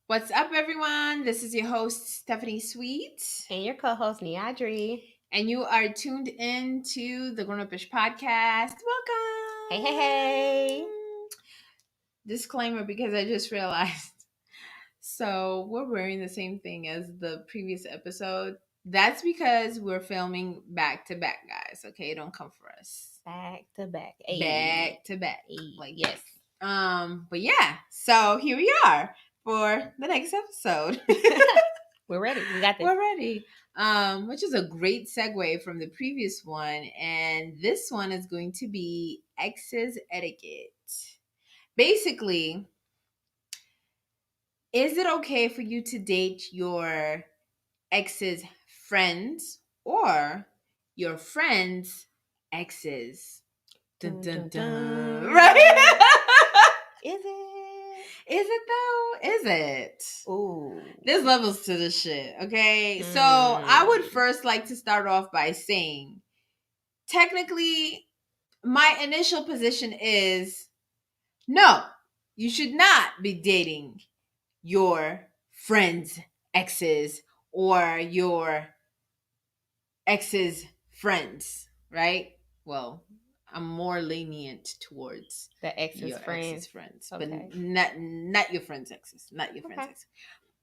What's up, everyone? This is your host, Stefany Sweet. And your co-host, Nia and Audri. And you are tuned in to the GrownupIsh Podcast. Welcome. Hey. Disclaimer, because I just realized. So we're wearing the same thing as the previous episode. That's because we're filming back to back, guys. Okay, don't come for us. Back to back. Back to back. Like yes. But yeah, so here we are for the next episode. We're ready. We got this. We're ready. Which is a great segue from the previous one. And this one is going to be exes etiquette. Basically, is it okay for you to date your ex's friends or your friends' exes? Dun, dun, dun. Right? Is it? Is it though? Is it? Ooh. There's levels to this shit, okay? So I would first like to start off by saying, technically, my initial position is, no, you should not be dating your friends' exes or your ex's friends, right? Well, I'm more lenient towards the ex's friends. Okay. But not your friends' exes. Not your friends' Okay. exes.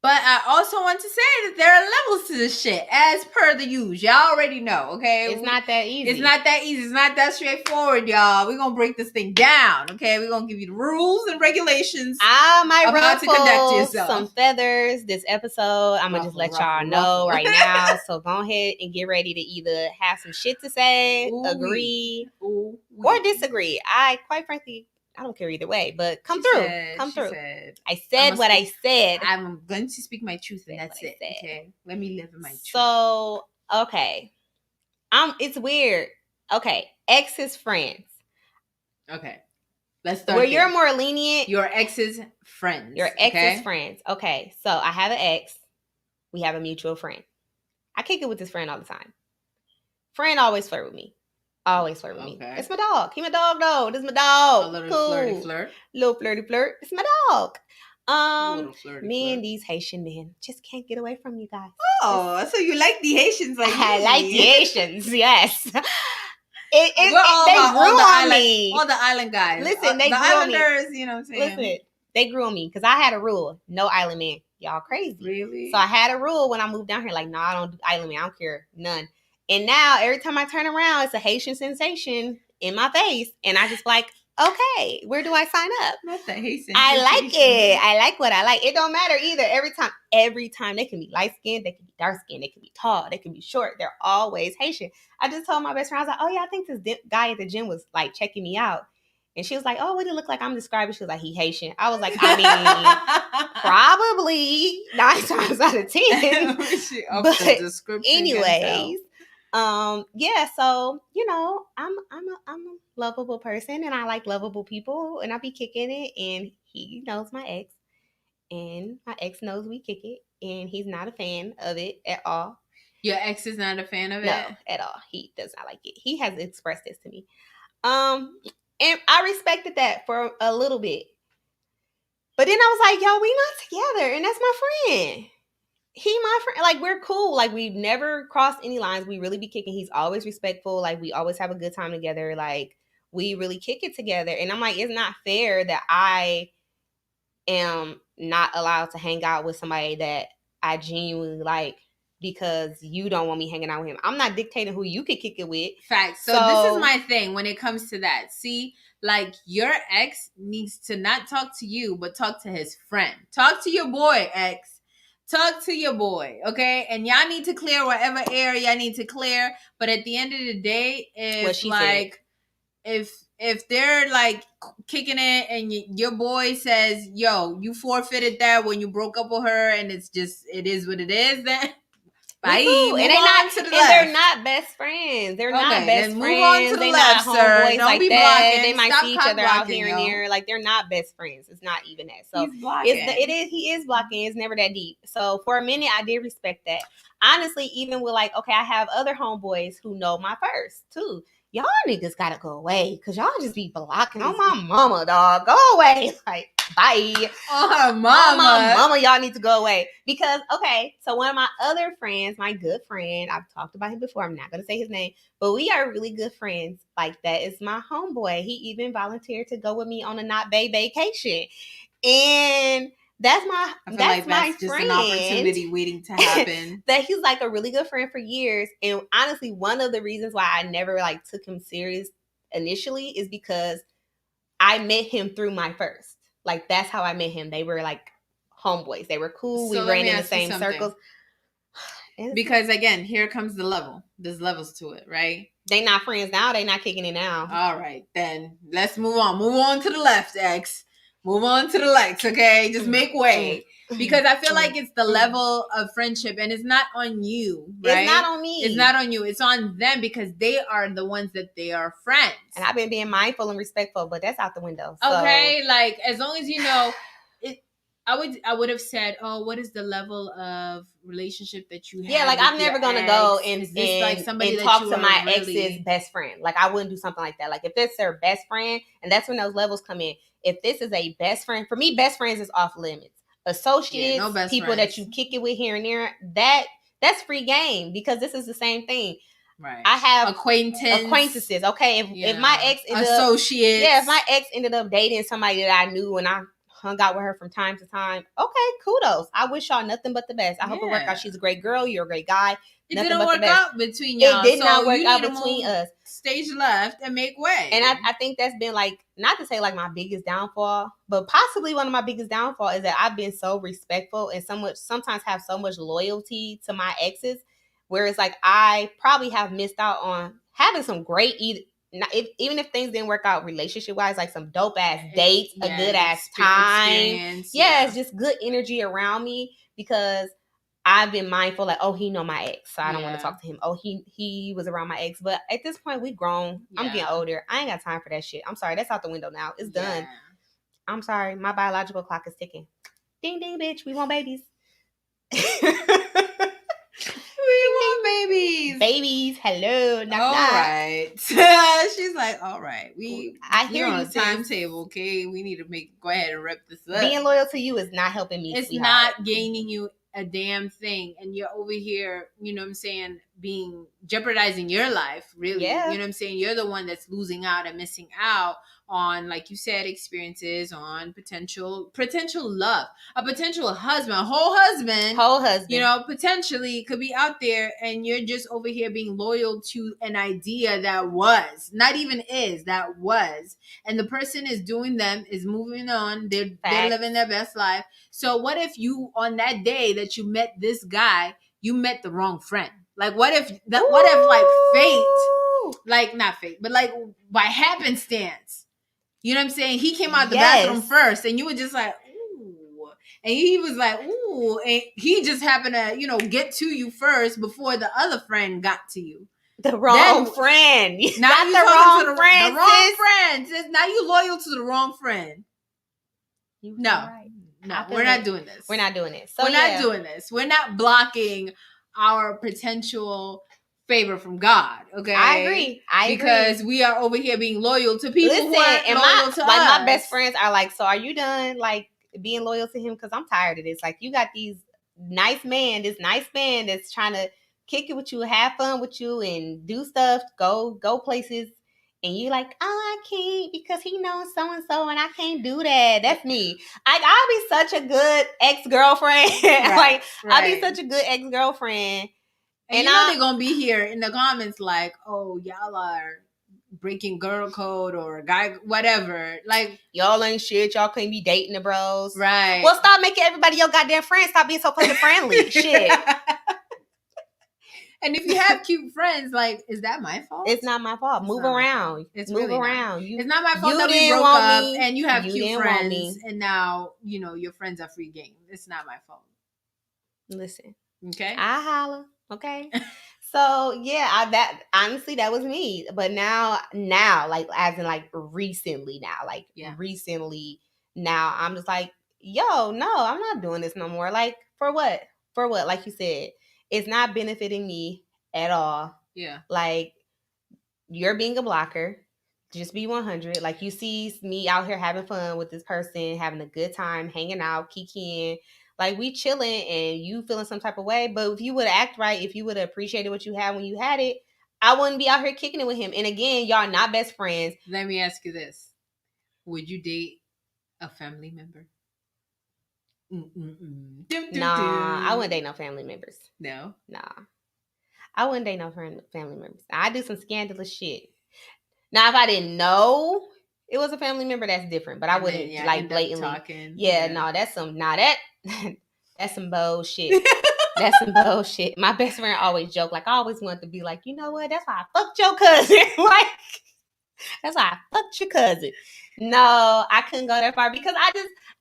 But I also want to say that there are levels to this shit, as per the use. Y'all already know, okay? It's not that easy. It's not that easy. It's not that straightforward, y'all. We're going to break this thing down, okay? We're going to give you the rules and regulations I might of how to conduct yourself. Some feathers this episode. I'm going to just let y'all know right now. So go ahead and get ready to either have some shit to say, agree, or disagree. Quite frankly, I don't care either way, but come through. I said what I said. I'm going to speak my truth, and that's it. Okay, let me live in my truth. So, okay, it's weird. Okay, ex's friends. Okay, let's start. Where you're more lenient. Your ex's friends. Your ex's friends. Okay, so I have an ex. We have a mutual friend. I kick it with this friend all the time. Friend always flirt with me. Always flirt with me. It's my dog. He my dog though. This is my dog. A little cool. flirty flirt. Little flirty flirt. It's my dog. Me and these Haitian men just can't get away from you guys. Oh, so you like the Haitians like I me. like the Haitians, they grew on me. All the island guys. Listen, they the grew islanders, on me. You know what I'm saying? Listen, they grew on me because I had a rule. No island men. Y'all crazy. Really? So I had a rule when I moved down here. Like, no, I don't do island men. I don't care. None. And now, every time I turn around, it's a Haitian sensation in my face. And I just like, okay, where do I sign up? Not the Haitian I like it. I like what I like. It don't matter either. Every time. They can be light-skinned. They can be dark-skinned. They can be tall. They can be short. They're always Haitian. I just told my best friend, I was like, oh, yeah, I think this guy at the gym was, like, checking me out. And she was like, oh, what do you look like I'm describing? She was like, he Haitian. I was like, I mean, probably 9 times out of 10. But anyways. Yeah, so I'm a lovable person, and I like lovable people, and I be kicking it, and he knows my ex, and my ex knows we kick it, and he's not a fan of it at all. Your ex is not a fan of it? No, at all. He does not like it. He has expressed this to me. And I respected that for a little bit. But then I was like, yo, we not together, and that's my friend. He my friend. Like, we're cool. Like, we've never crossed any lines. We really be kicking. He's always respectful. Like, we always have a good time together. Like, we really kick it together. And I'm like, it's not fair that I am not allowed to hang out with somebody that I genuinely like because you don't want me hanging out with him. I'm not dictating who you could kick it with. Facts. So this is my thing when it comes to that. See, like, your ex needs to not talk to you, but talk to his friend. Talk to your boy, ex. Talk to your boy, okay? And y'all need to clear whatever area y'all need to clear. But at the end of the day, if they're like kicking it and your boy says, yo, you forfeited that when you broke up with her, and it is what it is, then bye. They're not best friends. They're not best friends. Move on to the left, sir. Don't be blocking. They might see each other out here and there. Like, they're not best friends. It's not even that. So he is blocking. It's never that deep. So for a minute, I did respect that. Honestly, even with like, okay, I have other homeboys who know my first too. Y'all niggas gotta go away because y'all just be blocking on my mama, dog. Go away. Like, Bye. Oh, mama. Y'all need to go away. Because, okay, so one of my other friends, my good friend, I've talked about him before. I'm not going to say his name, but we are really good friends. Like, that is my homeboy. He even volunteered to go with me on a not bae vacation. And that's my just friend, an opportunity waiting to happen. That he's like a really good friend for years. And honestly, one of the reasons why I never like took him serious initially is because I met him through my first. Like, that's how I met him. They were like homeboys. They were cool. So we ran in the same circles. Because again, here comes the level. There's levels to it, right? They not friends now. They not kicking it now. All right, then let's move on. Move on to the left, X. Move on to the left, okay? Just make way. Because I feel like it's the level of friendship, and it's not on you, right? It's not on me. It's not on you. It's on them because they are the ones that they are friends. And I've been being mindful and respectful, but that's out the window. So. Okay, like as long as you know it. I would have said, oh, what is the level of relationship that you have? Yeah, like I'm never gonna go and like somebody and that talk you to my really... ex's best friend. Like I wouldn't do something like that. Like if it's their best friend, and that's when those levels come in. If this is a best friend, for me, best friends is off limits. Associates, people friends that you kick it with here and there, that's free game because this is the same thing. Right. I have acquaintances. Okay, if my ex if my ex ended up dating somebody that I knew and I hung out with her from time to time, okay, kudos. I wish y'all nothing but the best. I hope it worked out. She's a great girl. You're a great guy. It didn't work out between y'all. It did not work out between us. Stage left and make way. And I think that's been like, not to say like my biggest downfall, but possibly one of my biggest downfall is that I've been so respectful and sometimes have so much loyalty to my exes, where it's like I probably have missed out on having some great even if things didn't work out relationship wise, like some dope ass dates, a good ass time. It's just good energy around me because I've been mindful, like, oh, he know my ex, so I don't want to talk to him. Oh, he was around my ex. But at this point, we've grown. Yeah. I'm getting older. I ain't got time for that shit. I'm sorry. That's out the window now. It's done. I'm sorry. My biological clock is ticking. Ding, ding, bitch. We want babies. Babies. Hello. Knock, all knock. Right. She's like, all right. I hear you on a timetable, okay? We need to go ahead and wrap this up. Being loyal to you is not helping me. It's not gaining you a damn thing, and you're over here, you know what I'm saying, jeopardizing your life, really. Yeah. You know what I'm saying? You're the one that's losing out and missing out on, like you said, experiences, on potential love, a potential husband, whole husband, you know, potentially could be out there, and you're just over here being loyal to an idea that was, not even is, that was, and the person is moving on, they're living their best life. So what if you, on that day that you met this guy, you met the wrong friend? Like what if like fate, like not fate, but like by happenstance, you know what I'm saying? He came out the bathroom first, and you were just like, ooh. And he was like, ooh. And he just happened to, you know, get to you first before the other friend got to you. The wrong friend. Not the wrong friend. The wrong friend. Now you loyal to the wrong friend. No. Right. No, we're not doing this. We're not doing it. So we're not doing this. We're not blocking our potential favor from God, okay? I agree. Because we are over here being loyal to people who are loyal to us. Like my best friends are like, so are you done like being loyal to him? Because I'm tired of this. Like you got this nice man that's trying to kick it with you, have fun with you, and do stuff, go places, and you like, oh, I can't because he knows so and so, and I can't do that. That's me. I'll be such a good ex-girlfriend. I'll be such a good ex-girlfriend. And you know they're going to be here in the comments like, oh, y'all are breaking girl code or guy, whatever. Like, y'all ain't shit. Y'all can't be dating the bros. Right. Well, stop making everybody your goddamn friend. Stop being so fucking friendly. Shit. And if you have cute friends, like, is that my fault? It's not my fault. Move around. It's move really around. It's not my fault that we broke up and you have cute friends and now, you know, your friends are free game. It's not my fault. Listen. Okay. I holla. Okay. So yeah, that was me. But now, like as in like recently now, I'm just like, yo, no, I'm not doing this no more. Like for what? Like you said, it's not benefiting me at all. Yeah. Like you're being a blocker. Just be 100. Like, you see me out here having fun with this person, having a good time, hanging out, kikiing. Like, we chilling and you feeling some type of way. But if you would act right, if you would have appreciated what you had when you had it, I wouldn't be out here kicking it with him. And again, y'all not best friends. Let me ask you this. Would you date a family member? Nah, I wouldn't date no family members. No? Nah. I wouldn't date no family members. I do some scandalous shit. Now, if I didn't know it was a family member, that's different. But I wouldn't like blatantly. No, that's some that's some bullshit. That's some bullshit. My best friend always joke, like, I always wanted to be like, you know what? That's why I fucked your cousin. Like, that's why I fucked your cousin. No, I couldn't go that far because I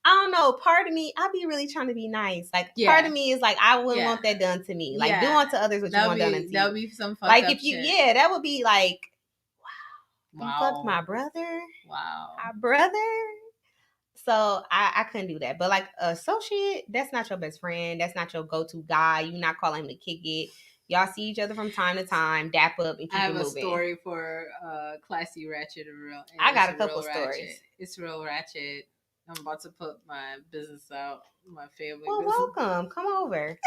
don't know. Part of me, I be really trying to be nice. Like, part of me is like, I wouldn't want that done to me. Like, do unto others what you want done to you. That would be some fucked like, up if you, shit. that would be like, wow. You fucked my brother. Wow. My brother. So I couldn't do that. But like, associate, that's not your best friend. That's not your go-to guy. You're not calling him to kick it. Y'all see each other from time to time, dap up, and keep it moving. I have a story for Classy Ratchet and Real. And I got a couple stories. It's real ratchet. I'm about to put my business out, my family business. Welcome. Come over.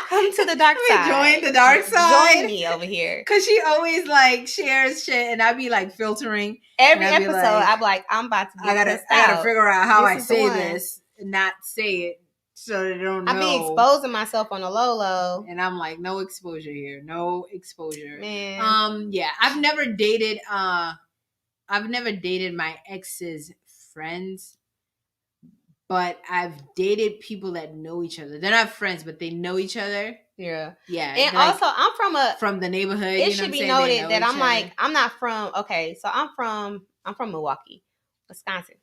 Come to the dark side. Join the dark side. Join me over here. Cause she always like shares shit, and I be like filtering every episode. Like, I'm like, I'm about to. I gotta figure out how I say this and not say it so they don't know. I be exposing myself on the low, and I'm like, no exposure here, no exposure. Man. Yeah, I've never dated my ex's friends. But I've dated people that know each other. They're not friends, but they know each other. Yeah. And like, also, I'm from the neighborhood. It should be noted that I'm like, I'm not from. Okay, so I'm from Milwaukee, Wisconsin.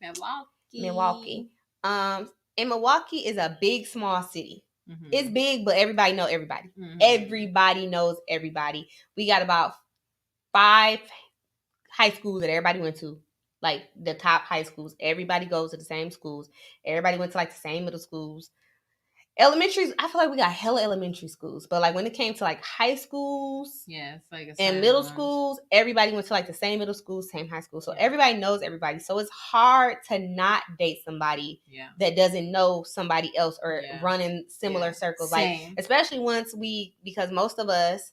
Milwaukee. And Milwaukee is a big, small city. Mm-hmm. It's big, but everybody know everybody. Mm-hmm. Everybody knows everybody. We got about 5 high schools that everybody went to. Like, the top high schools. Everybody goes to the same schools. Everybody went to, like, the same middle schools. Elementaries, I feel like we got hella elementary schools. But, like, when it came to, like, high schools it's like and middle schools, everybody went to, like, the same middle schools, same high school. So, everybody knows everybody. So, it's hard to not date somebody that doesn't know somebody else or run in similar circles. Same. Like, especially because most of us,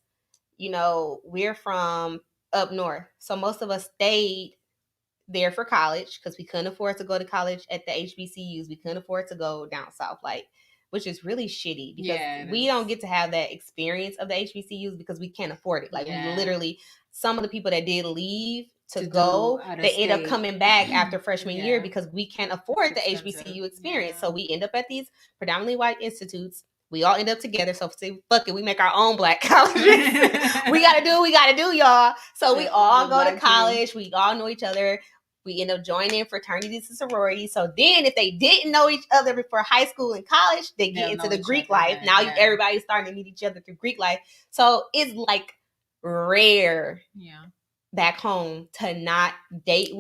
we're from up north. So, most of us stayed there for college because we couldn't afford to go to college at the HBCUs. We couldn't afford to go down south, which is really shitty because we don't get to have that experience of the HBCUs because we can't afford it. Like, we literally, some of the people that did leave to go, they end up coming back after freshman year because we can't afford the HBCU experience. So we end up at these predominantly white institutes. We all end up together. So fuck it, we make our own black colleges. We gotta do what we gotta do, y'all. So we all go to college. We all know each other. We end up joining fraternities and sororities. So then if they didn't know each other before high school and college, they get into the Greek life. Now everybody's starting to meet each other through Greek life. So it's like rare back home to not date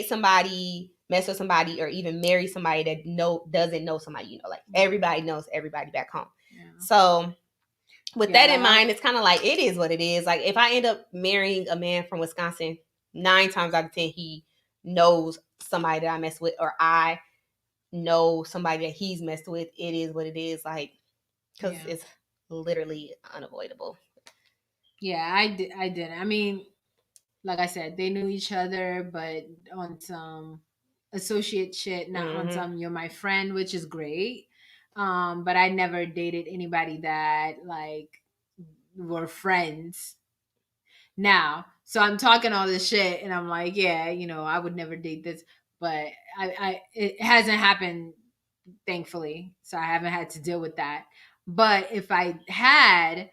somebody, mess with somebody, or even marry somebody that doesn't know somebody. Like, everybody knows everybody back home. So with that in mind, it's kind of like, it is what it is. Like, if I end up marrying a man from Wisconsin, 9 times out of 10, he knows somebody that I mess with, or I know somebody that he's messed with. It is what it is, like, because it's literally unavoidable. Yeah, I did. I mean, like I said, they knew each other, but on some associate shit, not on some you're my friend, which is great. But I never dated anybody that like were friends. Now, so I'm talking all this shit and I'm like, I would never date this, but it hasn't happened, thankfully. So I haven't had to deal with that. But if I had,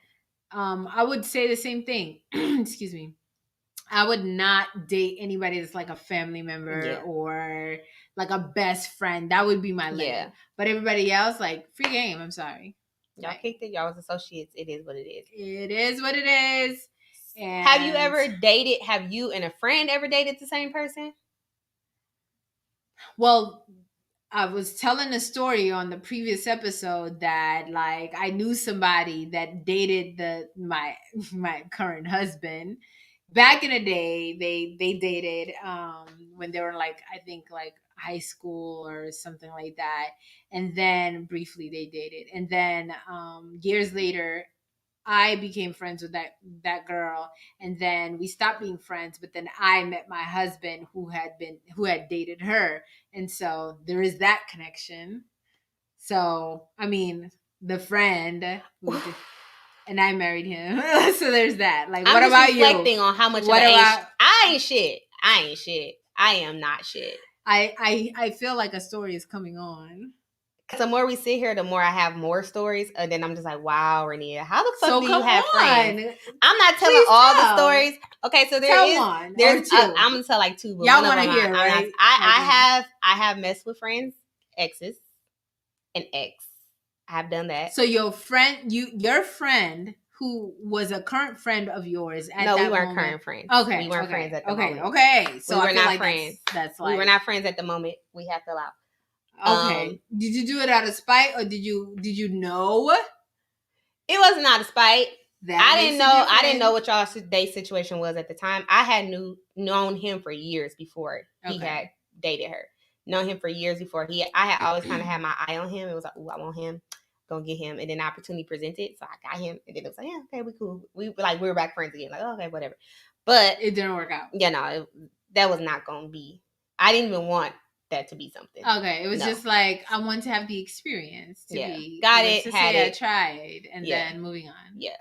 I would say the same thing. Excuse me. I would not date anybody that's like a family member or like a best friend. That would be my limit. Yeah. But everybody else, like, free game. I'm sorry. Y'all kicked it. Y'all was associates. It is what it is. It is what it is. And have you and a friend ever dated the same person? Well, I was telling a story on the previous episode that like I knew somebody that dated my current husband, back in the day, they dated when they were like, I think like high school or something like that, and then briefly they dated, and then years later I became friends with that girl, and then we stopped being friends. But then I met my husband, who had dated her, and so there is that connection. So I mean, the friend, and I married him. So there's that. Like, what I'm about just reflecting you? on how much What of about? I ain't shit. I ain't shit. I am not shit. I feel like a story is coming on. The more we sit here, the more I have more stories, and then I'm just like, wow, Renia, how the fuck So do come you have friends? on. I'm not telling Please all tell. the stories. Okay, so there's two. I'm gonna tell like two, but Y'all one of want them to hear, right? I have messed with friends, exes, and ex. I have done that. So your friend who was a current friend of yours at no, that we weren't moment. current friends. Okay, we weren't friends at the moment. Okay, so we were I feel not like friends. That's like we were not friends at the moment. We have fell out. Okay. Did you do it out of spite, or did you know? It wasn't out of spite. I didn't know what y'all's date situation was at the time. I had known him for years before he had dated her. Known him for years before I had always kind of had my eye on him. It was like, ooh, I want him, gonna get him, and then the opportunity presented, so I got him, and then it was like, yeah, okay, we cool. We were back friends again. Like, oh, okay, whatever. But it didn't work out. Yeah, no, that was not gonna be. I didn't even want that to be something. Okay, it was just like I want to have the experience to be. Got it. Had it. I tried, and then moving on. Yeah.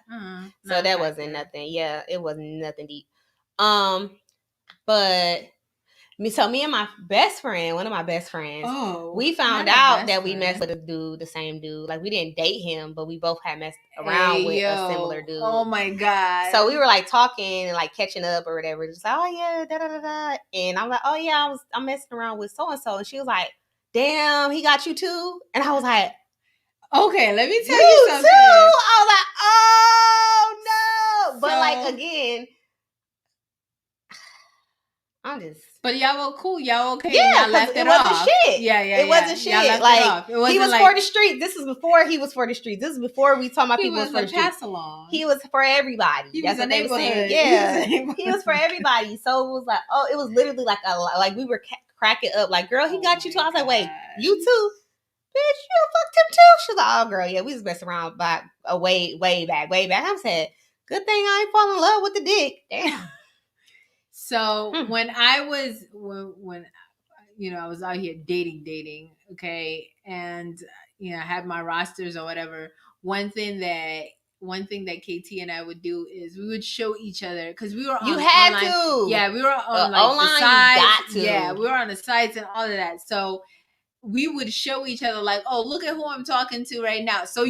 So that wasn't nothing. Yeah, it wasn't nothing deep. But me and my best friend, one of my best friends, we found out that we messed with the same dude. Like, we didn't date him, but we both had messed around with a similar dude. Oh my God. So we were like talking and like catching up or whatever. Just like, oh yeah, da da da da. And I'm like, oh yeah, I'm messing around with so and so. And she was like, damn, he got you too. And I was like, okay, let me tell you something. Too. I was like, oh no. But like, again, But y'all were cool. Y'all okay? Yeah, y'all left it wasn't off. shit. Yeah. It wasn't shit. Like, he was for the streets. This is before he was for the streets. This is before we talking about people was for the streets. Along. He was for everybody. That's what they were saying. Yeah, he was for everybody. So it was like, oh, it was literally like we were cracking up. Like, girl, he got you too. I was like, wait, you too? Bitch, you fucked him too. She was like, oh, girl, yeah, we was messing around by a way back. I'm saying, good thing I ain't fall in love with the dick. Damn. So when I was when I was out here dating, okay, and I had my rosters or whatever. One thing that KT and I would do is we would show each other, because we were on online. To. Yeah, we were on like online, the sites. You got to. Yeah, we were on the sites and all of that. So we would show each other like, oh, look at who I'm talking to right now. So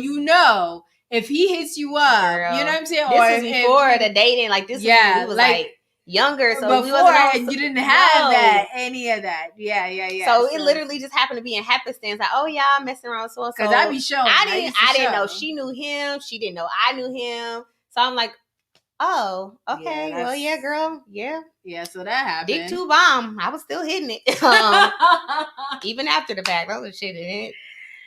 if he hits you up, girl, you know what I'm saying? This was before the dating. Like, this was we was like younger, so before, we wasn't and you didn't have any of that. Yeah. So it literally just happened to be in happenstance. Like, oh yeah, I'm messing around so and so. Because I be showing. I didn't know she knew him. She didn't know I knew him. So I'm like, oh, okay, well, yeah, girl, yeah. So that happened. Dick 2 bomb. I was still hitting it, even after the fact. I was shit in it.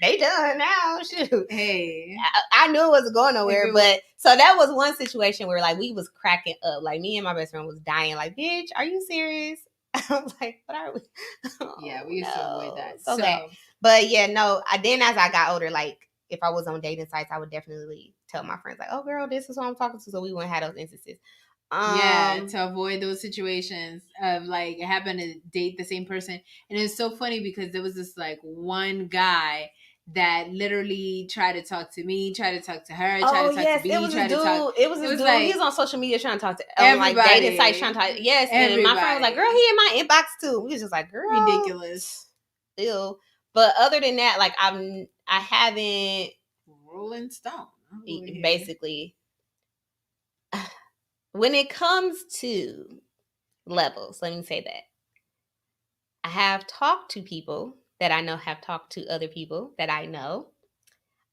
They done now. Shoot. Hey. I knew it wasn't going nowhere, but so that was one situation where like we was cracking up. Like, me and my best friend was dying. Like, bitch, are you serious? I was like, what are we? We used to avoid that. So bad. But yeah, no. Then as I got older, like, if I was on dating sites, I would definitely tell my friends like, oh girl, this is who I'm talking to, so we wouldn't have those instances. To avoid those situations of like having to date the same person. And it's so funny because there was this like one guy that literally tried to talk to me, tried to talk to her, tried to talk to me, tried to talk. It was dude. Like, he was on social media trying to talk to everybody, like dating sites trying to talk. Yes, everybody. And my friend was like, "Girl, he in my inbox too." We was just like, "Girl, ridiculous." Ew. But other than that, like, I haven't Rolling Stone basically. When it comes to levels, let me say that I have talked to people that I know have talked to other people that I know.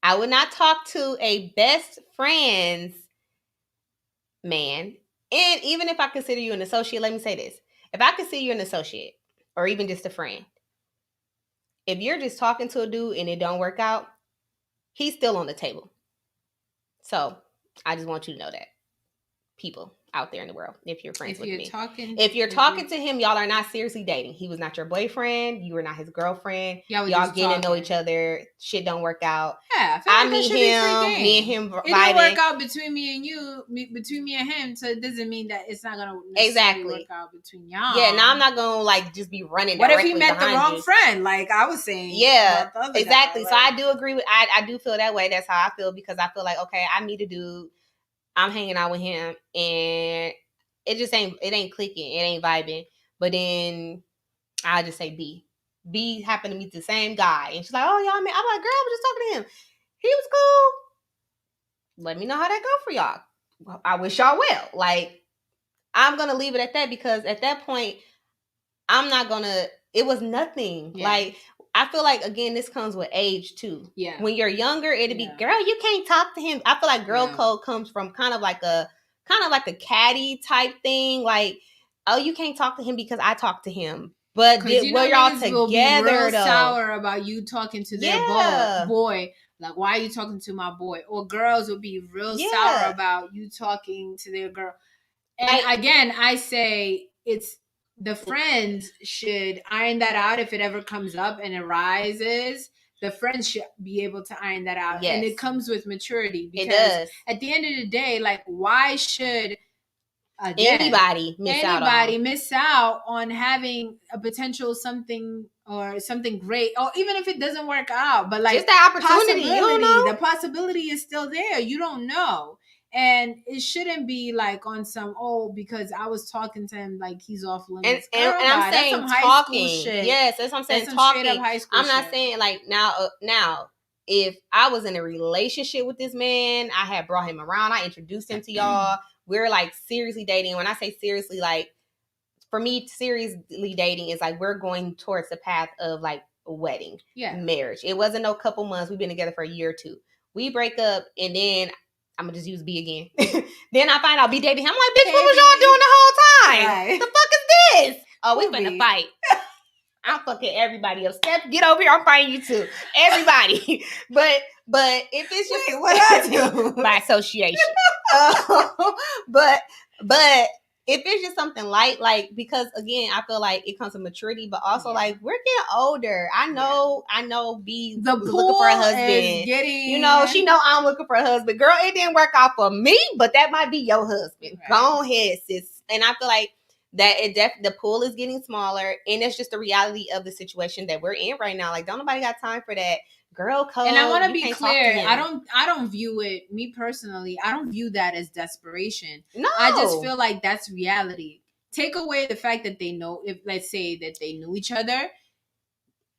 I would not talk to a best friend's man. And even if I consider you an associate, let me say this. If I consider you an associate or even just a friend, if you're just talking to a dude and it don't work out, he's still on the table. So I just want you to know that. People. out there in the world if you're friends with me. If you're talking to him, y'all are not seriously dating. He was not your boyfriend. You were not his girlfriend. Y'all getting to know each other. Shit don't work out. Yeah, I meet him. Me and him vibing. It didn't work out between me and you, between me and him. So it doesn't mean that it's not gonna necessarily work out between y'all. Yeah, now I'm not gonna like just be running. What if he met the wrong friend? Like I was saying. Yeah, exactly. Guy, like, so I do agree with. I do feel that way. That's how I feel because I feel like okay, I meet a dude. I'm hanging out with him and it just ain't clicking. It ain't vibing. But then I just say B happened to meet the same guy. And she's like, oh, y'all met. I'm like, girl, I was just talking to him. He was cool. Let me know how that go for y'all. I wish y'all well. Like, I'm going to leave it at that because at that point, I'm not going to, it was nothing. Yeah. Like, I feel like, again, this comes with age, too. Yeah. When you're younger, it'll be, girl, you can't talk to him. I feel like girl code comes from kind of like a catty type thing. Like, oh, you can't talk to him because I talk to him. But we're y'all together, will be real though. Sour about you talking to their boy. Like, why are you talking to my boy? Or girls will be real sour about you talking to their girl. And like, again, I say it's the friends should iron that out if it ever comes up and arises. The friends should be able to iron that out. Yes. And it comes with maturity. Because at the end of the day, like, why should anybody miss out on having a potential something or something great, or even if it doesn't work out, but like just the opportunity, you don't know. The possibility is still there. You don't know. And it shouldn't be like on some, because I was talking to him like he's off limits. And I'm saying talking. Yes, that's what I'm saying. Talking. I'm not saying like now, if I was in a relationship with this man, I had brought him around, I introduced him to y'all. We're like seriously dating. When I say seriously, like for me, seriously dating is like we're going towards the path of like a wedding, marriage. It wasn't no couple months. We've been together for a year or two. We break up and then I'm gonna just use B again. Then I find out B dating him. I'm like, bitch, what was y'all doing the whole time? Right. The fuck is this? Oh, we finna fight. I'm fucking everybody up. Steph, get over here. I'm fighting you too. Everybody. But if it's just what I do by association. But if it's just something light, like because again, I feel like it comes to maturity, but also like we're getting older. I know B looking for a husband. She know I'm looking for a husband. Girl, it didn't work out for me, but that might be your husband. Right. Go ahead, sis. And I feel like that the pool is getting smaller, and it's just the reality of the situation that we're in right now. Like, don't nobody got time for that girl code. And I want to be clear. I don't view it, me personally, I don't view that as desperation. No. I just feel like that's reality. Take away the fact that they know, if let's say that they knew each other,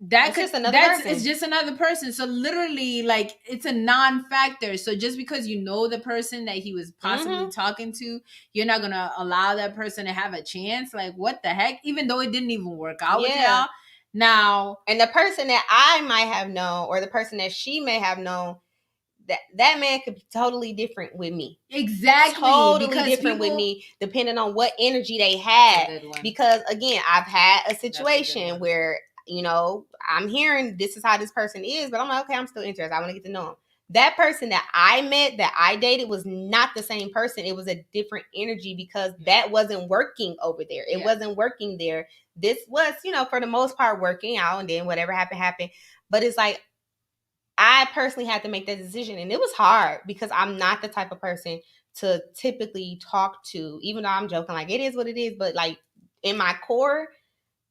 it's just another person. So literally, like, it's a non-factor. So just because you know the person that he was possibly talking to, you're not gonna allow that person to have a chance. Like, what the heck? Even though it didn't even work out with y'all. Now, and the person that I might have known, or the person that she may have known, that man could be totally different with me. Exactly. Totally different with me, depending on what energy they had. Because again, I've had a situation where, I'm hearing this is how this person is, but I'm like, okay, I'm still interested. I want to get to know him. That person that I met, that I dated, was not the same person. It was a different energy because that wasn't working over there. It wasn't working there. This was, for the most part working out, and then whatever happened. But it's like, I personally had to make that decision, and it was hard because I'm not the type of person to typically talk to, even though I'm joking, like it is what it is. But like in my core,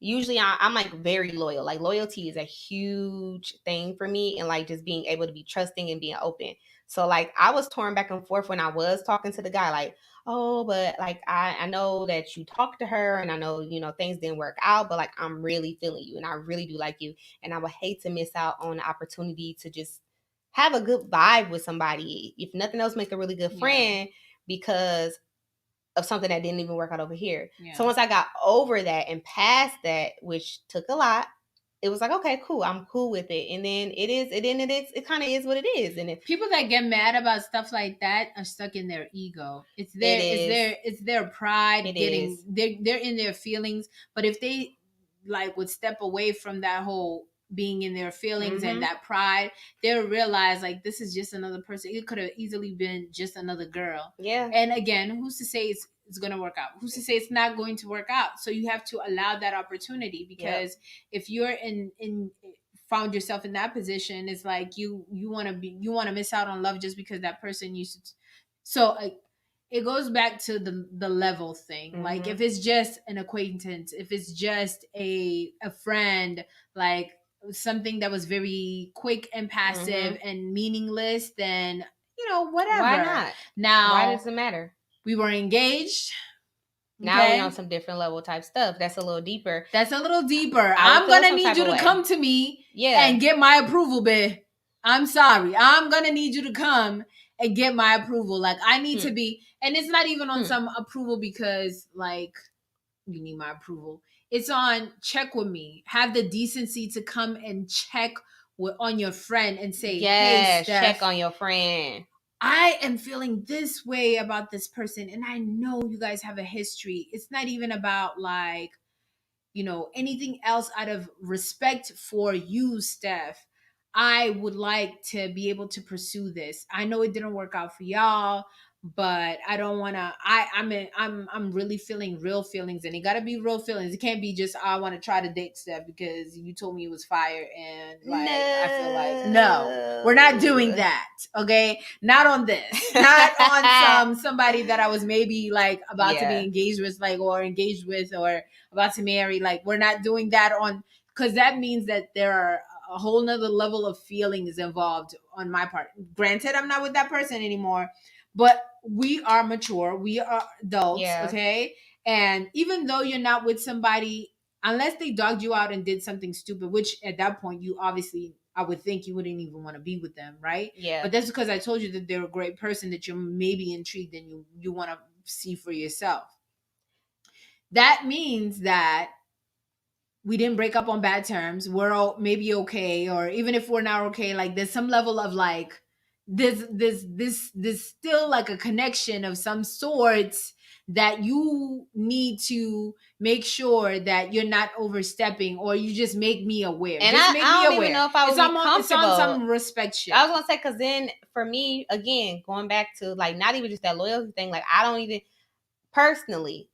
usually I'm like very loyal. Like loyalty is a huge thing for me, and like just being able to be trusting and being open. So like I was torn back and forth when I was talking to the guy, like, oh, but like I know that you talked to her, and I know, things didn't work out, but like I'm really feeling you, and I really do like you, and I would hate to miss out on the opportunity to just have a good vibe with somebody. If nothing else, make a really good friend because of something that didn't even work out over here. Yeah. So once I got over that and past that, which took a lot, it was like, okay, cool. I'm cool with it. And then it kind of is what it is. And if people that get mad about stuff like that are stuck in their ego. It's their pride. They're in their feelings. But if they like would step away from that whole being in their feelings and that pride, they'll realize like this is just another person. It could have easily been just another girl. Yeah. And again, who's to say it's going to work out? Who's to say it's not going to work out? So you have to allow that opportunity, because if you're in found yourself in that position, it's like you want to miss out on love just because that person used to. So it goes back to the level thing. Like if it's just an acquaintance, if it's just a friend, like something that was very quick and passive and meaningless, then whatever. Why not? Now, why does it matter? We were engaged. Now we on some different level type stuff. That's a little deeper. I'm gonna need you to come to me and get my approval, babe. I'm sorry. I'm gonna need you to come and get my approval. Like I need to be, and it's not even on some approval because like you need my approval. It's on check with me. Have the decency to come and check on your friend and say, hey, Steph, check on your friend. I am feeling this way about this person, and I know you guys have a history. It's not even about like, anything else. Out of respect for you, Steph, I would like to be able to pursue this. I know it didn't work out for y'all, but I don't want to. I'm really feeling real feelings, and it got to be real feelings. It can't be just I want to try to date Steph because you told me it was fire, and like I feel like no, we're not doing that. Okay, not on this, not on somebody that I was maybe like about to be engaged with, or about to marry. Like we're not doing that because that means that there are a whole nother level of feelings involved on my part. Granted, I'm not with that person anymore, but we are mature. We are adults, okay? And even though you're not with somebody, unless they dogged you out and did something stupid, which at that point you obviously, I would think you wouldn't even want to be with them, right? Yeah. But that's because I told you that they're a great person, that you're maybe intrigued and you want to see for yourself. That means that we didn't break up on bad terms. We're all maybe okay, or even if we're not okay, like there's some level of like this still like a connection of some sorts that you need to make sure that you're not overstepping, or you just make me aware. And just I don't even know if I would be comfortable. It's on some respect shit. I was gonna say, because then for me, again, going back to like not even just that loyalty thing, like I don't even personally,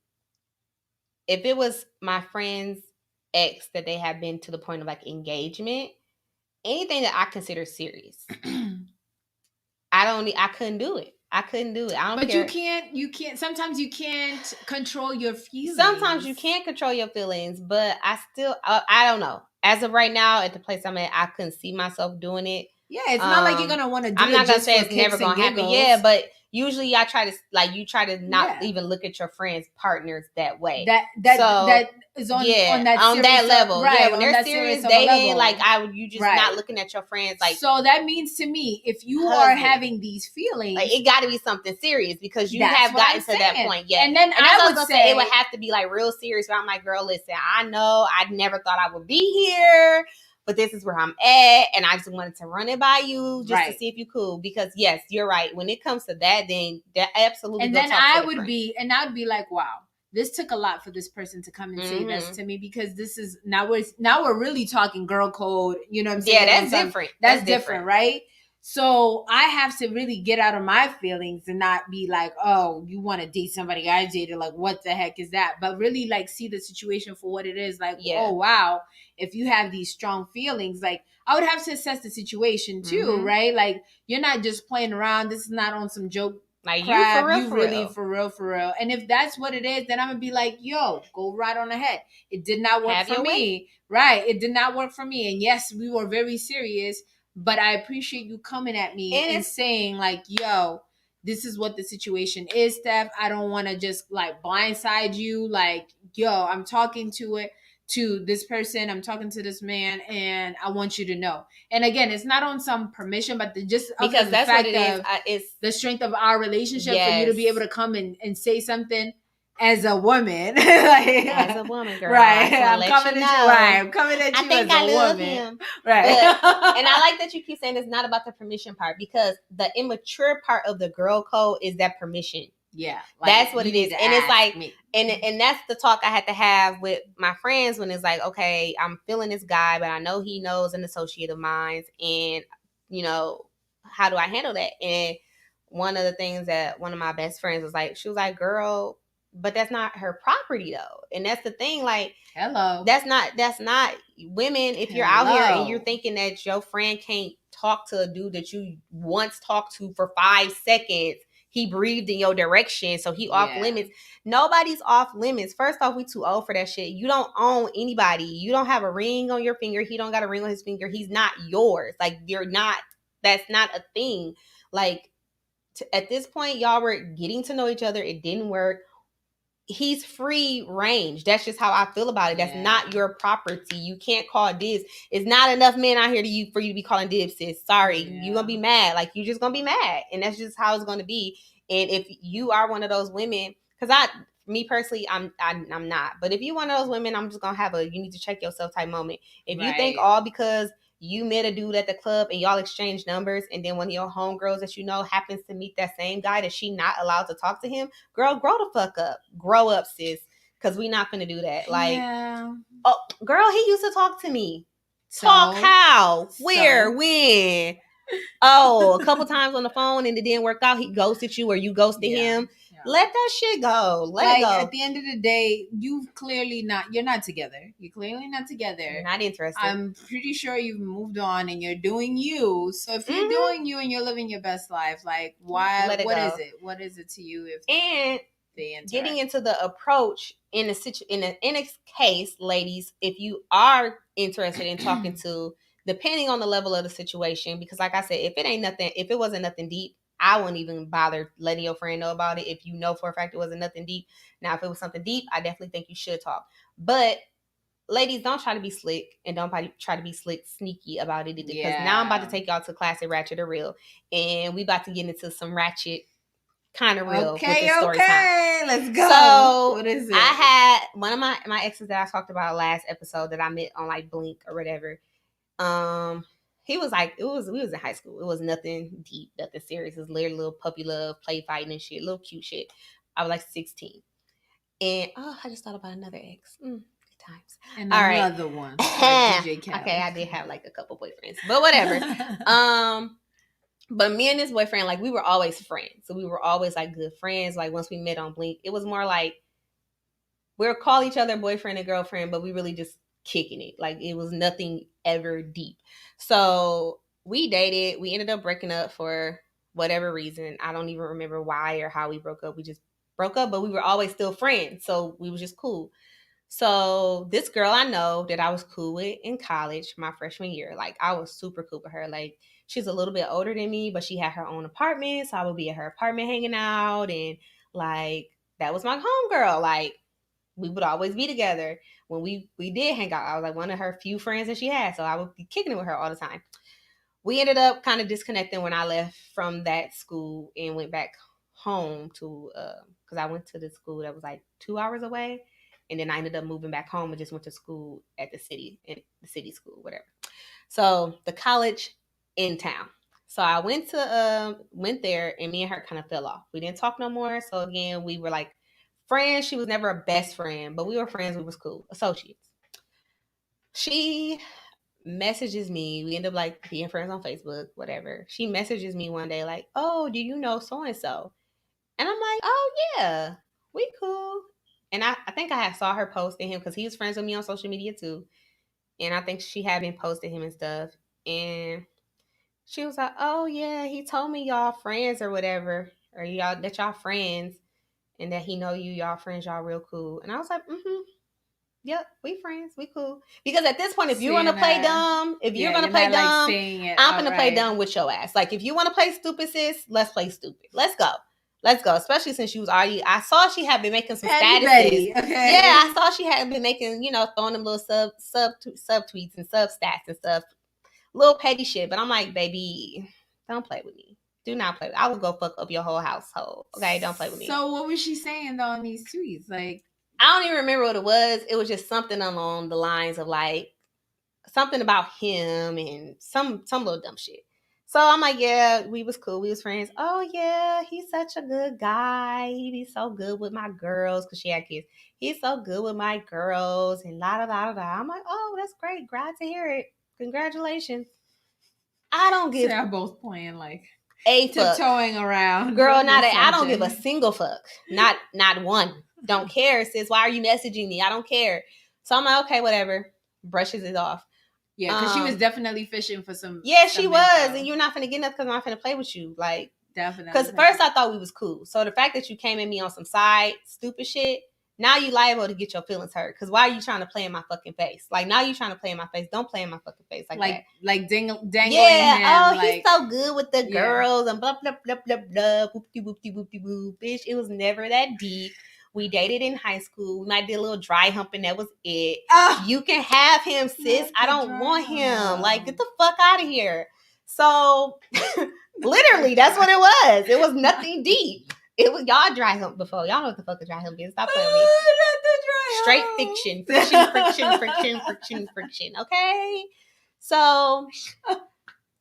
if it was my friend's ex that they have been to the point of like engagement, anything that I consider serious, I couldn't do it. I don't care. But you can't, sometimes you can't control your feelings. Sometimes you can't control your feelings, but I still, I don't know. As of right now, at the place I'm at, I couldn't see myself doing it. Yeah, it's not like you're going to want to do it. I'm not going to say it's never going to happen. Yeah, but usually I try to not even look at your friends' partners that way. That is on that level. Right, yeah, when they're serious dating, like you just not looking at your friends like. So that means to me, if you are having these feelings, like it got to be something serious, because you have gotten to that point. Yeah, and then I would say it would have to be like real serious. Where I'm like, girl, listen, I know I never thought I would be here, but this is where I'm at, and I just wanted to run it by you just to see if you cool. Because yes, you're right. When it comes to that, then that absolutely. And then I would be like, wow, this took a lot for this person to come and say this to me, because this is now we're really talking girl code. You know what I'm saying? Yeah, that's different. That's different, right? So I have to really get out of my feelings and not be like, oh, you want to date somebody I dated, like what the heck is that? But really like see the situation for what it is. Like, oh wow, if you have these strong feelings, like I would have to assess the situation too, right? Like you're not just playing around. This is not on some joke. Like crap. You really for real. And if that's what it is, then I'm gonna be like, yo, go right on ahead. It did not work for me. Right. It did not work for me. And yes, we were very serious. But I appreciate you coming at me and saying like, yo, this is what the situation is, Steph. I don't want to just like blindside you. Like, yo, I'm talking to this person. I'm talking to this man, and I want you to know. And again, it's not on some permission, but because that's what it is. It's the strength of our relationship for you to be able to come and say something. As a woman, as a woman, girl, right? I'm coming at you. Right, I'm coming at you. I think as I a love woman. him, right? And I like that you keep saying it's not about the permission part, because the immature part of the girl code is that permission. Yeah, like, that's what it is, and it's like, and that's the talk I had to have with my friends when it's like, okay, I'm feeling this guy, but I know he knows an associate of mine, and how do I handle that? And one of the things that one of my best friends was like, she was like, girl, but that's not her property though. And that's the thing, like, hello, that's not women. If you're out here and you're thinking that your friend can't talk to a dude that you once talked to for 5 seconds, he breathed in your direction, so he off limits. Nobody's off limits. First off, we too old for that shit. You don't own anybody. You don't have a ring on your finger. He don't got a ring on his finger. He's not yours. Like, you're not, that's not a thing. Like, at this point, y'all were getting to know each other. It didn't work. He's free range. That's just how I feel about it. That's not your property. You can't call dibs. It's not enough men out here for you to be calling dibs, sis. Sorry. You're going to be mad. Like, you just going to be mad. And that's just how it's going to be. And if you are one of those women, because me personally, I'm not. But if you're one of those women, I'm just going to have you need to check yourself type moment. If you think all because you met a dude at the club and y'all exchange numbers, and then one of your homegirls that you know happens to meet that same guy that she not allowed to talk to him, girl, grow the fuck up. Grow up, sis. Because we not gonna do that. Like, oh, girl, he used to talk to me. Talk how? Where? When? Oh, a couple times on the phone and it didn't work out. He ghosted you or you ghosted him. Let that shit go. Let it go. At the end of the day, you're not together. You're clearly not together. You're not interested. I'm pretty sure you've moved on and you're doing you. So if you're doing you and you're living your best life, like, why? What is it? What is it to you? Getting into the approach in a case, ladies, if you are interested in talking to, depending on the level of the situation, because like I said, if it wasn't nothing deep, I wouldn't even bother letting your friend know about it if you know for a fact it wasn't nothing deep. Now, if it was something deep, I definitely think you should talk. But ladies, don't try to be slick and don't try to be sneaky about it either. Because now I'm about to take y'all to Classic Ratchet or Real. And we about to get into some ratchet kind of real with this story time. Let's go. So what is it? I had one of my exes that I talked about last episode that I met on like Blink or whatever. He was like, we was in high school. It was nothing deep, nothing serious. It was literally little puppy love, play fighting and shit, little cute shit. I was like 16. And I just thought about another ex. Good times. And another one. Like DJ Khaled. Okay, I did have like a couple boyfriends, but whatever. But me and this boyfriend, like, we were always friends. So we were always like good friends. Like, once we met on Blink, it was more like we'll call each other boyfriend and girlfriend, but we really just kicking it. Like, it was nothing ever deep. So we dated. We ended up breaking up for whatever reason. I don't even remember why or how we broke up. We just broke up, but we were always still friends. So we was just cool. So this girl I know that I was cool with in college, my freshman year, like, I was super cool with her. Like, she's a little bit older than me, but she had her own apartment. So I would be at her apartment hanging out. And like, that was my homegirl. Like, we would always be together. When we did hang out, I was like one of her few friends that she had. So I would be kicking it with her all the time. We ended up kind of disconnecting when I left from that school and went back home to, because I went to the school that was like 2 hours away. And then I ended up moving back home and just went to school at the city school, whatever. So the college in town. So I went there and me and her kind of fell off. We didn't talk no more. So again, we were like friends. She was never a best friend, but we were friends. We was cool. Associates. She messages me. We end up like being friends on Facebook, whatever. She messages me one day like, oh, do you know so-and-so? And I'm like, oh yeah, we cool. And I think I had saw her posting him because he was friends with me on social media too. And I think she had been posting him and stuff. And she was like, oh yeah, he told me y'all friends or whatever. Or y'all friends. And that he know y'all friends, y'all real cool. And I was like, yep, we friends, we cool. Because at this point, if you want to play dumb, I'm going to play dumb with your ass. Like, if you want to play stupid, sis, let's play stupid. Let's go. Especially since I saw she had been making some statuses. Okay. Yeah, I saw she had been making, throwing them little sub tweets and sub stats and stuff. Little petty shit. But I'm like, baby, don't play with me. Do not play with me. I will go fuck up your whole household. Okay, don't play with me. So what was she saying though in these tweets? Like, I don't even remember what it was. It was just something along the lines of like something about him and some little dumb shit. So I'm like, yeah, we was cool. We was friends. Oh, yeah, he's such a good guy. He be so good with my girls because she had kids. He's so good with my girls and la-da-da-da-da. I'm like, oh, that's great. Glad to hear it. Congratulations. I don't give... They're both playing like a fuck. Tiptoeing around. Girl, I don't give a single fuck. Not one. Don't care, sis. Why are you messaging me? I don't care. So I'm like, okay, whatever. Brushes it off. Yeah, because she was definitely fishing for some. Yeah, she some was, info. and you're not finna get nothing because I'm not finna play with you. Like, definitely. Because first I thought we was cool. So the fact that you came at me on some side stupid shit, now you liable to get your feelings hurt. Because why are you trying to play in my fucking face? Like, now you trying to play in my face. Don't play in my fucking face like that. Like dangling yeah, him. Oh, like, he's so good with the girls and blah, blah, blah, blah, blah. Whoopty, whoopty, whoopty, whoop. Bitch, it was never that deep. We dated in high school. We might did a little dry humping. That was it. You can have him, sis. I don't want him. Like, get the fuck out of here. So, literally, that's what it was. It was nothing deep. It was y'all dry hump before. Y'all know what the fuck a dry hump is. Stop playing with me. Not the dry Straight hump. fiction. Friction. Okay. So,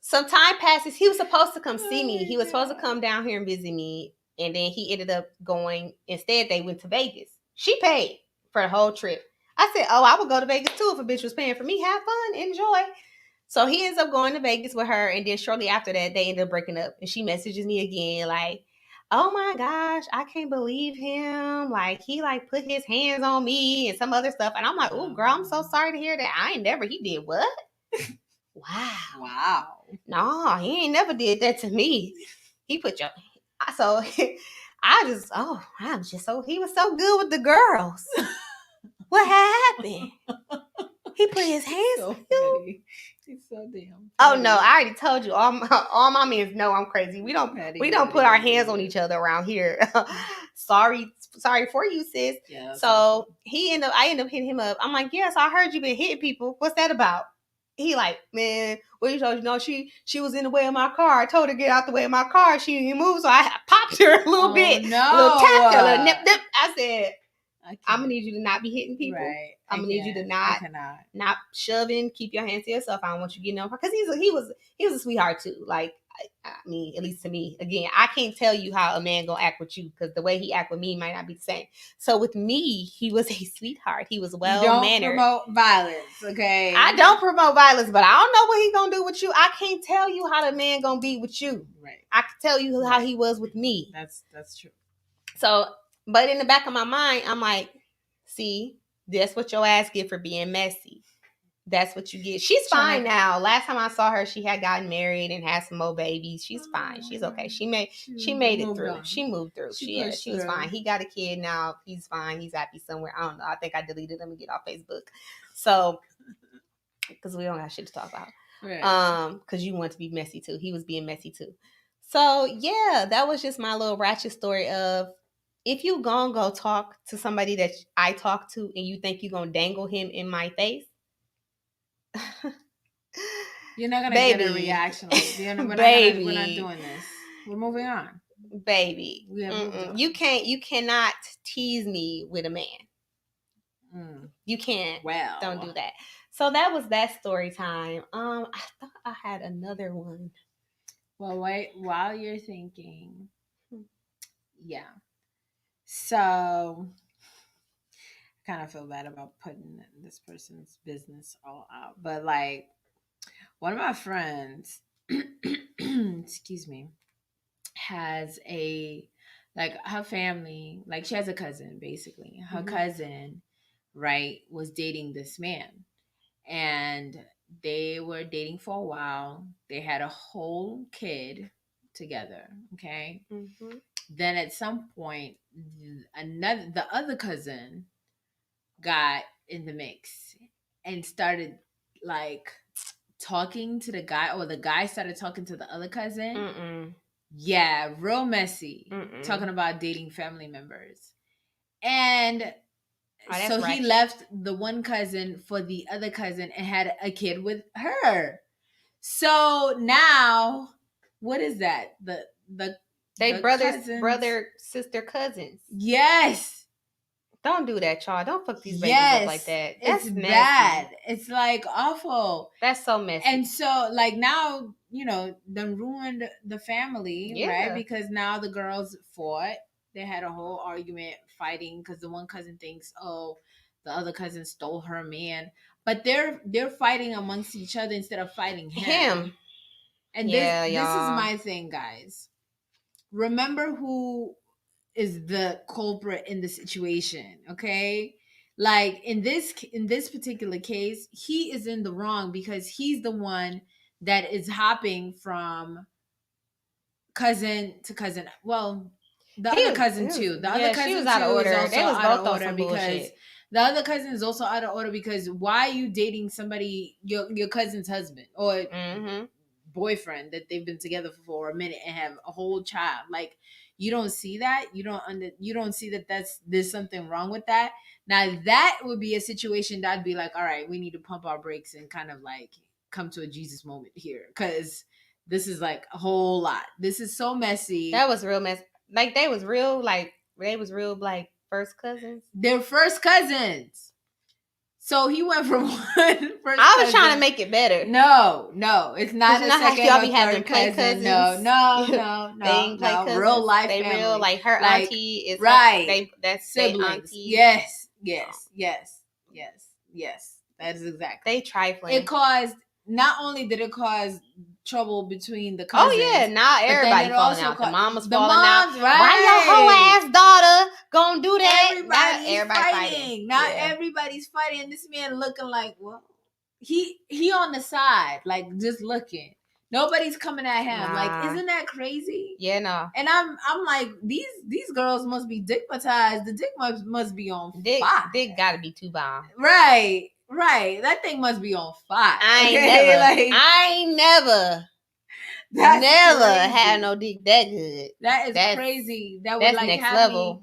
some time passes. He was supposed to come see me. He was supposed to come down here and visit me. And then he ended up going. Instead, they went to Vegas. She paid for the whole trip. I said, oh, I would go to Vegas too if a bitch was paying for me. Have fun. Enjoy. So he ends up going to Vegas with her. And then shortly after that, they ended up breaking up. And she messages me again like, oh my gosh, I can't believe him. Like, he like put his hands on me and some other stuff. And I'm like, oh, girl, I'm so sorry to hear that. He did what? Wow. No, he ain't never did that to me. He put your... So he was so good with the girls. What happened? He put his hands on you. He's so damn. Oh no, I already told you. All my men know I'm crazy. We don't put our hands on each other around here. Sorry for you, sis. Yeah, so I end up hitting him up. I'm like, yes, I heard you been hitting people. What's that about? He like, man, what you told you? No, she was in the way of my car. I told her to get out the way of my car. She didn't move, so I popped her a little bit. No. A little tap, a little nip. I said, I'm gonna need you to not be hitting people. Right. I'm gonna need you to not shoving. Keep your hands to yourself. I don't want you getting over because he was a sweetheart too. Like, I mean, at least to me. Again, I can't tell you how a man gonna act with you because the way he act with me might not be the same. So with me, he was a sweetheart. He was well mannered. Don't promote violence, okay? I don't promote violence, but I don't know what he gonna do with you. I can't tell you how the man gonna be with you. Right. I can tell you how he was with me. That's true. So, but in the back of my mind, I'm like, see, that's what your ass get for being messy. That's what you get. She's fine now. Last time I saw her, she had gotten married and had some more babies. She's fine. She's okay. She made it through. She moved through. She was fine. He got a kid now. He's fine. He's happy somewhere. I don't know. I think I deleted him and get off Facebook. So, because we don't have shit to talk about. Right. Because you want to be messy too. He was being messy too. So yeah, that was just my little ratchet story of if you gonna go talk to somebody that I talk to and you think you gonna dangle him in my face, you're not gonna get a reaction. We're not doing this. We're moving on, baby. You cannot tease me with a man. You can't. Well, don't do that. So that was that story time. I thought I had another one. Well, wait, while you're thinking, yeah. So I kind of feel bad about putting this person's business all out. But like one of my friends, excuse me, has her family, like she has a cousin, basically. Her cousin, right, was dating this man. And they were dating for a while. They had a whole kid together, okay? Mm-hmm. Then at some point, the other cousin got in the mix and started like talking to the guy, or the guy started talking to the other cousin. Mm-mm. Yeah, real messy. Mm-mm. Talking about dating family members. And so he left the one cousin for the other cousin and had a kid with her. So now, what is that? They brother, sister, cousins. Yes. Don't do that, y'all. Don't fuck these babies up like that. That's it's bad. It's like awful. That's so messy. And so like now, done ruined the family, right? Because now the girls fought. They had a whole argument fighting because the one cousin thinks, oh, the other cousin stole her man. But they're fighting amongst each other instead of fighting him. And this is my thing, guys. Remember who is the culprit in the situation. Okay, like in this particular case, he is in the wrong because he's the one that is hopping from cousin to cousin. Well, the other cousin too. The other cousin she was out of too is order. also They was out both of on order some because bullshit. the other cousin is also out of order because why are you dating somebody, your cousin's husband or boyfriend that they've been together for a minute and have a whole child? Like, you don't see that. You don't see that there's something wrong with that. Now that would be a situation that I'd be like, all right, we need to pump our brakes and kind of like come to a Jesus moment here, because this is like a whole lot. This is so messy. That was real mess. Like they was real like first cousins. They're first cousins. So he went from one first I was cousin. trying to make it better. No, it's not a second y'all or be having third play cousin. cousins. No. They ain't play cousins. Real life they family. Real, like her like, auntie is right. That's siblings. Auntie. Yes. That is exactly. They trifling. It caused. Not only did it cause trouble between the cousins. Oh yeah, now everybody falling out. The mama's falling out. Right. Why your whole ass daughter gonna do that? Everybody's fighting. Now everybody's fighting. This man looking like, well, he on the side, like just looking. Nobody's coming at him. Like, isn't that crazy? Yeah, no. And I'm like, these girls must be dickmatized. The dick must be on fire. Dick gotta be too bomb. Right. That thing must be on fire. I ain't never had no dick that good. That's crazy. That would that's like next have level. Me,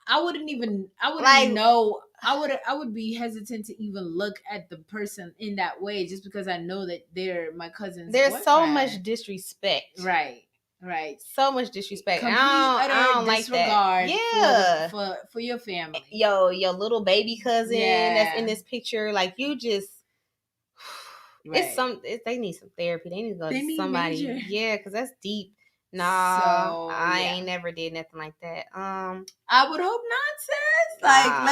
I wouldn't know. I would be hesitant to even look at the person in that way just because I know that they're my cousin's There's boyfriend. so much disrespect. Right. So much disrespect. Complete, I don't like that. Yeah. For your family. Your little baby cousin that's in this picture, like you just right. They need some therapy. They need to go to somebody. Major. Yeah, because that's deep. Nah, I ain't never did nothing like that. I would hope not, sis. Like,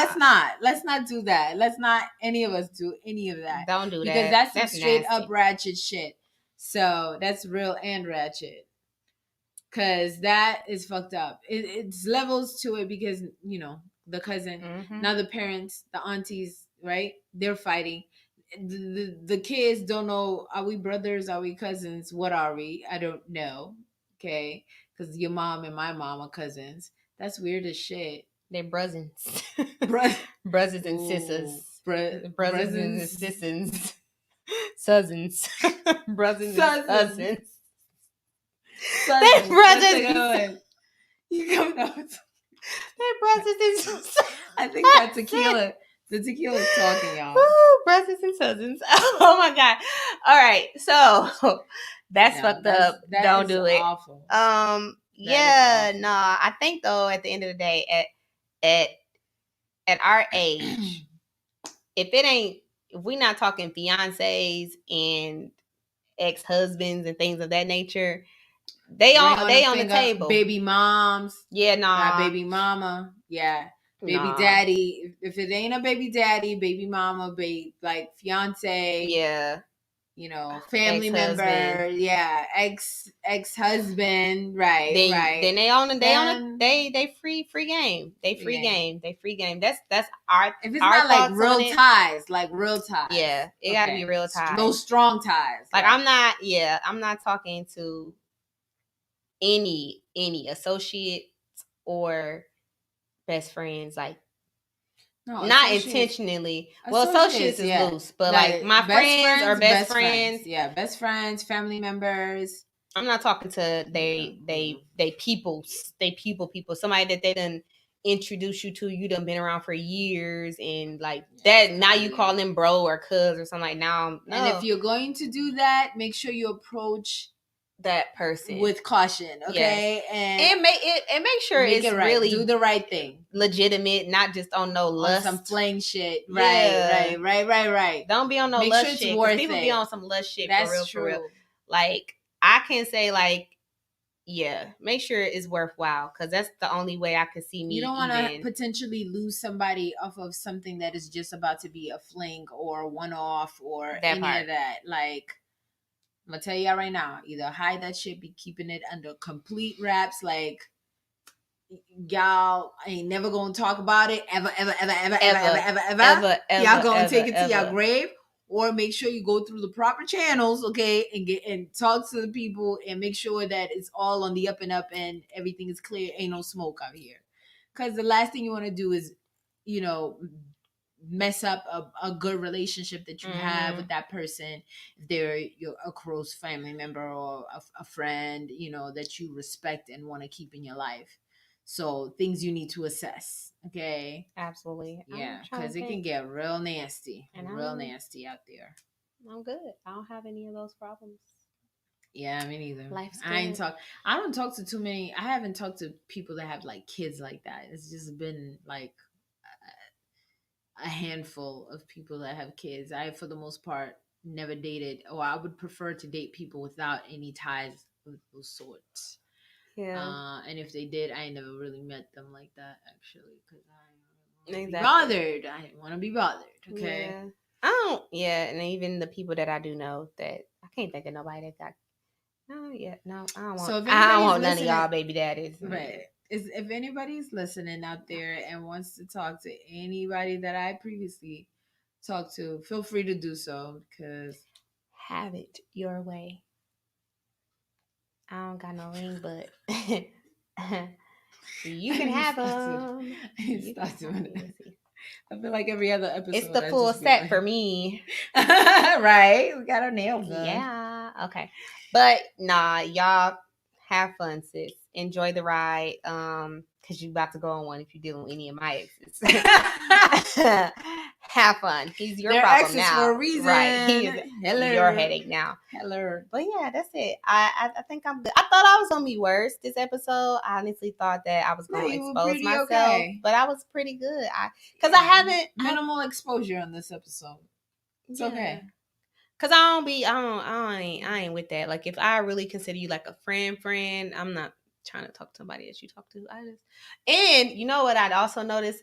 let's not do that. Let's not any of us do any of that. Don't do because that. That's straight nasty. Up ratchet shit. So that's real and ratchet. Cause that is fucked up. It's levels to it because the cousin, now the parents, the aunties, right? They're fighting. The kids don't know, are we brothers? Are we cousins? What are we? I don't know. Okay, because your mom and my mom are cousins. That's weird as shit. They're brothers. Brothers and sisters. Brothers and sisters. Cousins. Brothers and cousins. They brothers. You coming out? They brothers and sisters. I think that's tequila. The tequila's talking, y'all. Woo, brothers and cousins. Oh my god. All right, so that's fucked up. Don't do it. Awful. I think though at the end of the day, at our age, if we're not talking fiancés and ex-husbands and things of that nature, they on the table. Baby moms. Yeah, nah. Baby mama. Yeah. Baby daddy. If it ain't a baby daddy, baby mama, like fiance. Yeah. Family member. Yeah. Ex-husband. Right. Then they free game. They free game. That's our. If it's not like real ties, Yeah, it gotta be real ties. Those strong ties. Like I'm not talking to any associates or best friends, like not intentionally. Well, associates is loose, but like my friends or best friends. Yeah, best friends, family members. I'm not talking to they people, somebody that they done introduce you to, you done been around for years, and like that now you call them bro or cuz or something. Like now, no. And if you're going to do that, make sure you approach that person with caution, okay? Yes. And make sure it's right. Really do the right thing, legitimate, not just on no lust, on some flame shit. Right. Don't be on no make lust sure shit. Worth people it. Be on some lust shit. That's for real. Like I can say like, yeah, make sure it's worthwhile, because that's the only way I could see me. You don't want to potentially lose somebody off of something that is just about to be a fling or one-off or any of that. Like, I'm gonna tell y'all right now, either hide that shit, be keeping it under complete wraps. Like, y'all ain't never gonna talk about it ever. Y'all gonna take it to your grave, or make sure you go through the proper channels, okay, and talk to the people and make sure that it's all on the up and up and everything is clear. Ain't no smoke out here, because the last thing you want to do is, mess up a good relationship that you have with that person, if they're a close family member or a friend, that you respect and want to keep in your life. So things you need to assess. Okay. Absolutely. Yeah, because it can get real nasty and real nasty out there. I'm good. I don't have any of those problems. Yeah, me neither. I don't talk to too many. I haven't talked to people that have like kids like that. It's just been like a handful of people that have kids. I, for the most part, never dated, or I would prefer to date people without any ties of those sorts. Yeah. And if they did, I never really met them like that, actually, because I didn't want to be bothered. I didn't want to be bothered. Okay. Yeah. I don't. Yeah, and even the people that I do know, that I can't think of nobody that got. No, yeah, no, I don't want. So I don't want none of y'all baby daddies. Right. If anybody's listening out there and wants to talk to anybody that I previously talked to, feel free to do so, because have it your way. I don't got no ring, but you can have them. Stop doing it. I feel like every other episode, it's the full set for me. Right? We got our nails done. Yeah. Okay. But nah, y'all have fun, sis. Enjoy the ride. Because you about to go on one if you're dealing with any of my exes. Have fun. He's your problem now. For a reason. Right. He is your headache now. Hello. But yeah, that's it. I think I'm good. I thought I was gonna be worse this episode. I honestly thought that I was gonna expose myself. Okay. But I was pretty good. I haven't minimal exposure on this episode. It's okay. Cause I ain't with that. Like, if I really consider you like a friend, I'm not trying to talk to somebody that you talk to. And you know what I'd also noticed?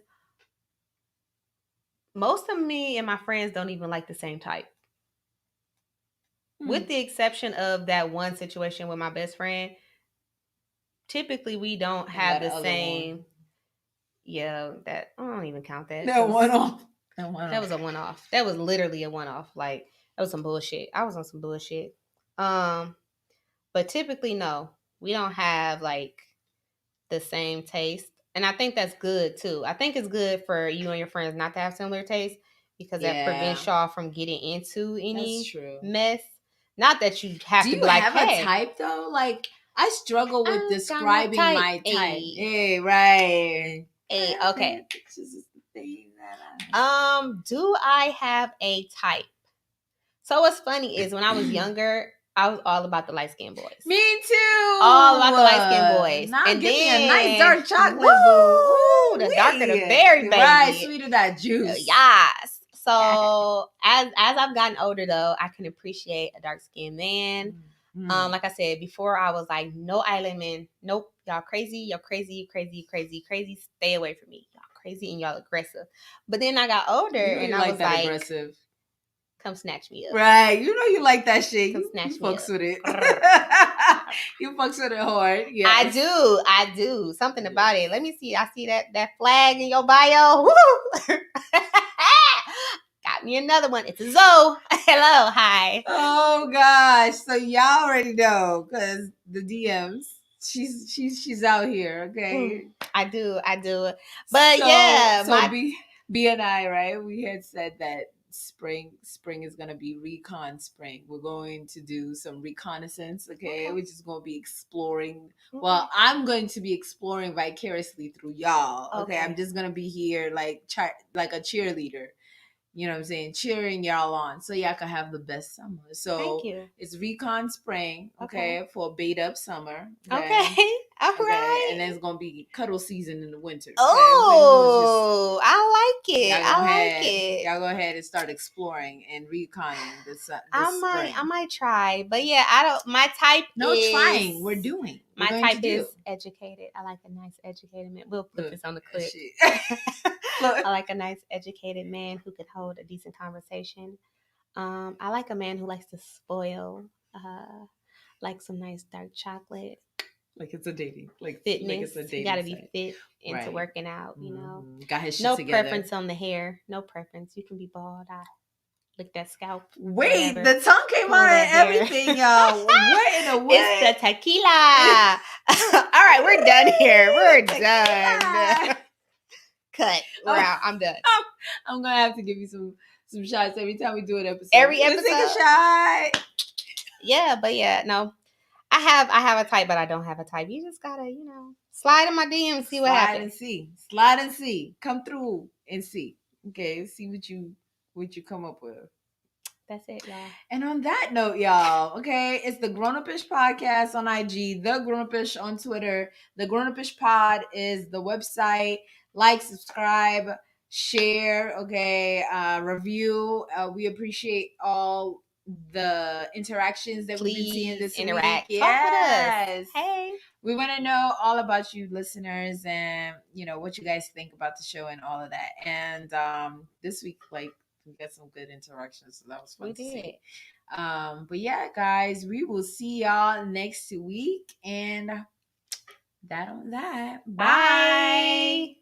Most of me and my friends don't even like the same type. With the exception of that one situation with my best friend, typically we don't have the same. One. Yeah, that I don't even count that. That one-off. That was a one-off. That was literally a one-off. Like, that was some bullshit. I was on some bullshit. But typically, no, we don't have like the same taste. And I think that's good too. I think it's good for you and your friends not to have similar tastes, because that prevents y'all from getting into any mess. Not that you have to be like, have a type though? Like, I struggle with describing my type. Hey, right. Hey, okay. Do I have a type? So what's funny is when I was younger, I was all about the light skinned boys. Me too. All about the light skinned boys. Now and give me a nice dark chocolate. Ooh, the darker the berry, baby. Right, sweeter that juice. Yes. So as I've gotten older though, I can appreciate a dark skinned man. Like I said before, I was like, no island men. Nope, y'all crazy. Y'all crazy. Stay away from me. Y'all crazy and y'all aggressive. But then I got older and I was like, aggressive. Come snatch me up. Right. You know you like that shit. Come snatch me fucks up. With it. You fucks with it hard. Yeah. I do. Something about it. Let me see. I see that flag in your bio. Woo! Got me another one. It's a Zoe. Hello. Hi. Oh gosh. So y'all already know, because the DMs. She's out here. Okay. I do. But so B and I, right? We had said that spring is gonna be recon spring. We're going to do some reconnaissance, okay? We're just gonna be exploring. Well, I'm going to be exploring vicariously through y'all, okay? I'm just gonna be here like a cheerleader, you know what I'm saying, cheering y'all on so y'all can have the best summer. So thank you. It's recon spring, okay, for bait up summer. Okay. All right. And then it's gonna be cuddle season in the winter. Oh, I like it. Y'all go ahead and start exploring and reconning this spring. I might try, but yeah, my type is trying. We're doing. My type is educated. I like a nice educated man. We'll put this on the clip. I like a nice educated man who could hold a decent conversation. I like a man who likes to spoil. Like some nice dark chocolate. Like it's a dating, like fitness. Like it's a dating. You gotta be site. fit into Right. working out. You know, got his shit no together. preference on the hair. No preference. You can be bald. I lick that scalp. Wait, whatever. the tongue came out and everything, y'all. What in the what? It's the tequila. All right, we're done here. We're done. Cut. We're out. I'm done. I'm gonna have to give you some shots every time we do an episode. Every episode. Let's take a shot. Yeah, but yeah, no. I have a type, but I don't have a type. You just gotta, slide in my DM, see what happens. Slide and see. Come through and see. Okay, see what you come up with. That's it, y'all. And on that note, y'all, okay, it's the GrownupIsh Podcast on IG, the GrownupIsh on Twitter. The GrownupIsh Pod is the website. Like, subscribe, share, okay, review. We appreciate all the interactions that we've been seeing this interact. week. Talk with us. Hey. We want to know all about you listeners and, what you guys think about the show and all of that. And this week, we got some good interactions, so that was fun to see. But yeah, guys, we will see y'all next week. And that on that. Bye.